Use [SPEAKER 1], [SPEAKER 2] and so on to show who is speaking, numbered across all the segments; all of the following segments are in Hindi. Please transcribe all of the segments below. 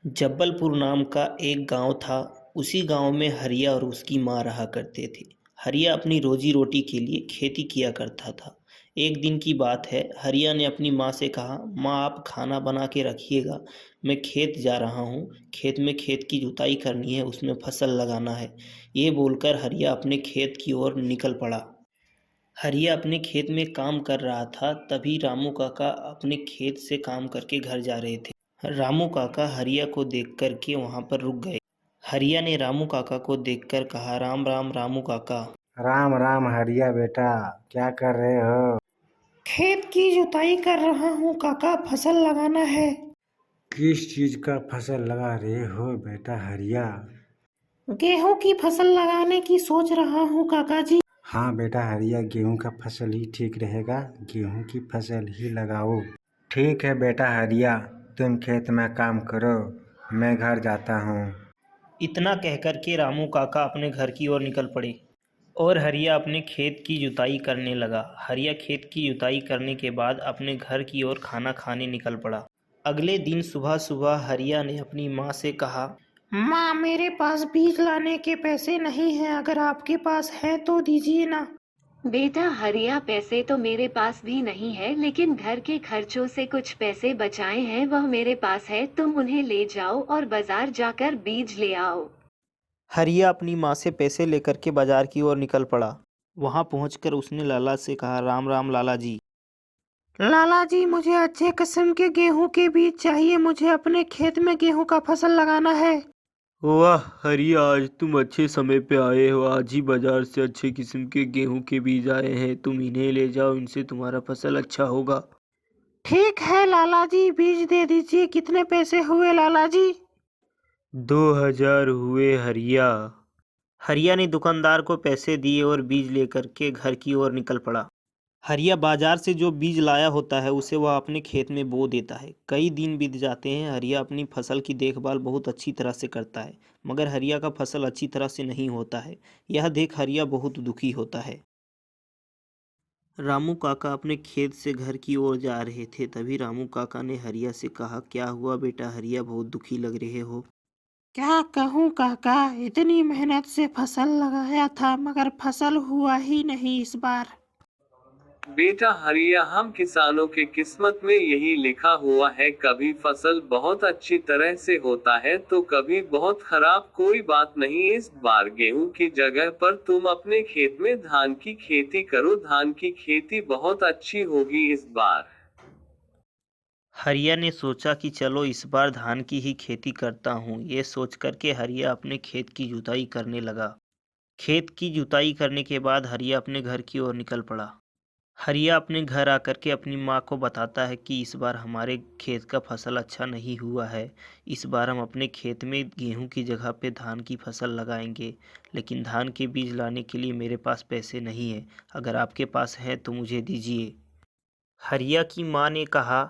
[SPEAKER 1] जब्बलपुर नाम का एक गांव था। उसी गांव में हरिया और उसकी माँ रहा करते थे। हरिया अपनी रोजी रोटी के लिए खेती किया करता था। एक दिन की बात है, हरिया ने अपनी माँ से कहा, माँ आप खाना बना के रखिएगा, मैं खेत जा रहा हूँ। खेत में खेत की जुताई करनी है, उसमें फसल लगाना है। ये बोलकर हरिया अपने खेत की ओर निकल पड़ा। हरिया अपने खेत में काम कर रहा था, तभी रामू काका अपने खेत से काम करके घर जा रहे थे। रामू काका हरिया को देखकर के वहां पर रुक गए। हरिया ने रामू काका को देखकर कहा, राम राम रामू काका।
[SPEAKER 2] राम राम हरिया बेटा, क्या कर रहे हो?
[SPEAKER 1] खेत की जुताई कर रहा हूँ काका, फसल लगाना है।
[SPEAKER 2] किस चीज का फसल लगा रहे हो बेटा हरिया?
[SPEAKER 1] गेहूं की फसल लगाने की सोच रहा हूँ काका जी।
[SPEAKER 2] हाँ बेटा हरिया, गेहूं का फसल ही ठीक रहेगा। गेहूं की फसल ही लगाओ। ठीक है बेटा हरिया, तुम खेत में काम करो, मैं घर जाता हूँ।
[SPEAKER 1] इतना कहकर के रामू काका अपने घर की ओर निकल पड़े और हरिया अपने खेत की जुताई करने लगा। हरिया खेत की जुताई करने के बाद अपने घर की ओर खाना खाने निकल पड़ा। अगले दिन सुबह सुबह हरिया ने अपनी माँ से कहा, माँ मेरे पास बीज लाने के पैसे नहीं हैं, अगर आपके पास है तो दीजिए ना।
[SPEAKER 3] बेटा हरिया, पैसे तो मेरे पास भी नहीं है, लेकिन घर के खर्चों से कुछ पैसे बचाए हैं, वह मेरे पास है। तुम उन्हें ले जाओ और बाजार जाकर बीज ले आओ।
[SPEAKER 1] हरिया अपनी माँ से पैसे लेकर के बाजार की ओर निकल पड़ा। वहां पहुंचकर उसने लाला से कहा, राम राम लाला जी। लाला जी, मुझे अच्छे किस्म के गेहूं के बीज चाहिए, मुझे अपने खेत में गेहूं का फसल लगाना है।
[SPEAKER 4] वाह हरिया, आज तुम अच्छे समय पे आए हो। आज ही बाजार से अच्छे किस्म के गेहूं के बीज आए हैं, तुम इन्हें ले जाओ, इनसे तुम्हारा फसल अच्छा होगा।
[SPEAKER 1] ठीक है लाला जी, बीज दे दीजिए। कितने पैसे हुए लाला जी?
[SPEAKER 4] 2000 हुए हरिया।
[SPEAKER 1] हरिया ने दुकानदार को पैसे दिए और बीज लेकर के घर की ओर निकल पड़ा। हरिया बाजार से जो बीज लाया होता है उसे वह अपने खेत में बो देता है। कई दिन बीत जाते हैं। हरिया अपनी फसल की देखभाल बहुत अच्छी तरह से करता है, मगर हरिया का फसल अच्छी तरह से नहीं होता है। यह देख हरिया बहुत दुखी होता है। रामू काका अपने खेत से घर की ओर जा रहे थे, तभी रामू काका ने हरिया से कहा, क्या हुआ बेटा हरिया, बहुत दुखी लग रहे हो। क्या कहूँ काका, इतनी मेहनत से फसल लगाया था मगर फसल हुआ ही नहीं इस बार।
[SPEAKER 5] बेटा हरिया, हम किसानों के किस्मत में यही लिखा हुआ है, कभी फसल बहुत अच्छी तरह से होता है तो कभी बहुत खराब। कोई बात नहीं, इस बार गेहूं की जगह पर तुम अपने खेत में धान की खेती करो, धान की खेती बहुत अच्छी होगी इस बार।
[SPEAKER 1] हरिया ने सोचा कि चलो इस बार धान की ही खेती करता हूँ। ये सोच करके हरिया अपने खेत की जुताई करने लगा। खेत की जुताई करने के बाद हरिया अपने घर की ओर निकल पड़ा। हरिया अपने घर आकर के अपनी माँ को बताता है कि इस बार हमारे खेत का फसल अच्छा नहीं हुआ है। इस बार हम अपने खेत में गेहूं की जगह पे धान की फसल लगाएंगे, लेकिन धान के बीज लाने के लिए मेरे पास पैसे नहीं है। अगर आपके पास है तो मुझे दीजिए। हरिया की माँ ने कहा,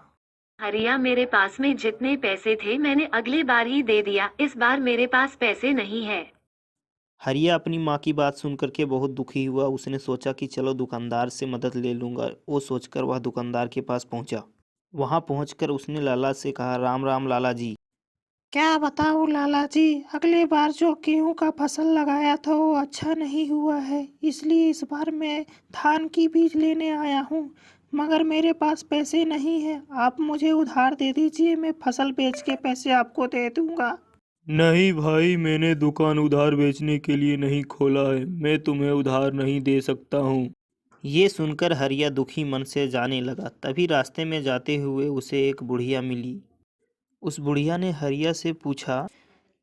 [SPEAKER 3] हरिया, मेरे पास में जितने पैसे थे मैंने अगली बार ही दे दिया, इस बार मेरे पास पैसे नहीं है।
[SPEAKER 1] हरिया अपनी माँ की बात सुनकर के बहुत दुखी हुआ। उसने सोचा कि चलो दुकानदार से मदद ले लूँगा। वो सोचकर वह दुकानदार के पास पहुँचा। वहाँ पहुँचकर उसने लाला से कहा, राम राम लाला जी। क्या बताऊँ लाला जी, अगले बार जो गेहूं का फसल लगाया था वो अच्छा नहीं हुआ है, इसलिए इस बार मैं धान की बीज लेने आया हूँ, मगर मेरे पास पैसे नहीं हैं। आप मुझे उधार दे दीजिए, मैं फसल बेच के पैसे आपको दे दूँगा।
[SPEAKER 4] नहीं भाई, मैंने दुकान उधार बेचने के लिए नहीं खोला है, मैं तुम्हें उधार नहीं दे सकता हूँ।
[SPEAKER 1] ये सुनकर हरिया दुखी मन से जाने लगा। तभी रास्ते में जाते हुए उसे एक बुढ़िया मिली। उस बुढ़िया ने हरिया से पूछा,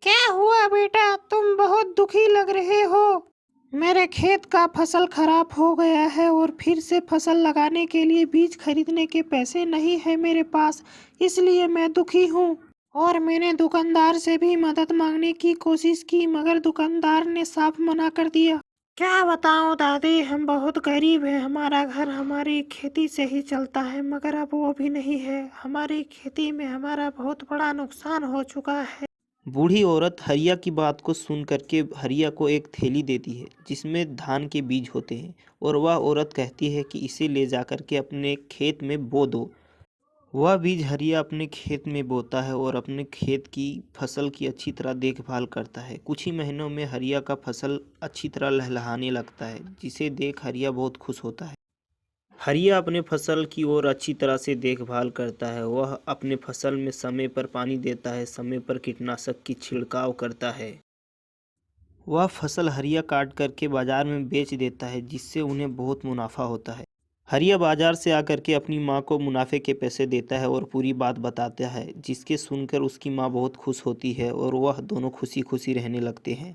[SPEAKER 1] क्या हुआ बेटा, तुम बहुत दुखी लग रहे हो। मेरे खेत का फसल खराब हो गया है और फिर से फसल लगाने के लिए बीज खरीदने के पैसे नहीं है मेरे पास, इसलिए मैं दुखी हूँ। और मैंने दुकानदार से भी मदद मांगने की कोशिश की, मगर दुकानदार ने साफ मना कर दिया। क्या बताऊं दादी, हम बहुत गरीब हैं, हमारा घर हमारी खेती से ही चलता है, मगर अब वो भी नहीं है। हमारी खेती में हमारा बहुत बड़ा नुकसान हो चुका है। बूढ़ी औरत हरिया की बात को सुन करके हरिया को एक थैली देती है जिसमें धान के बीज होते हैं, और वह औरत कहती है कि इसे ले जा करके अपने खेत में बो दो। वह बीज हरिया अपने खेत में बोता है और अपने खेत की फसल की अच्छी तरह देखभाल करता है। कुछ ही महीनों में हरिया का फसल अच्छी तरह लहलहाने लगता है, जिसे देख हरिया बहुत खुश होता है। हरिया अपने फसल की ओर अच्छी तरह से देखभाल करता है। वह अपने फसल में समय पर पानी देता है, समय पर कीटनाशक की छिड़काव करता है। वह फसल हरिया काट करके बाजार में बेच देता है, जिससे उन्हें बहुत मुनाफा होता है। हरिया बाजार से आकर के अपनी माँ को मुनाफे के पैसे देता है और पूरी बात बताता है, जिसके सुनकर उसकी माँ बहुत खुश होती है और वह दोनों खुशी खुशी रहने लगते हैं।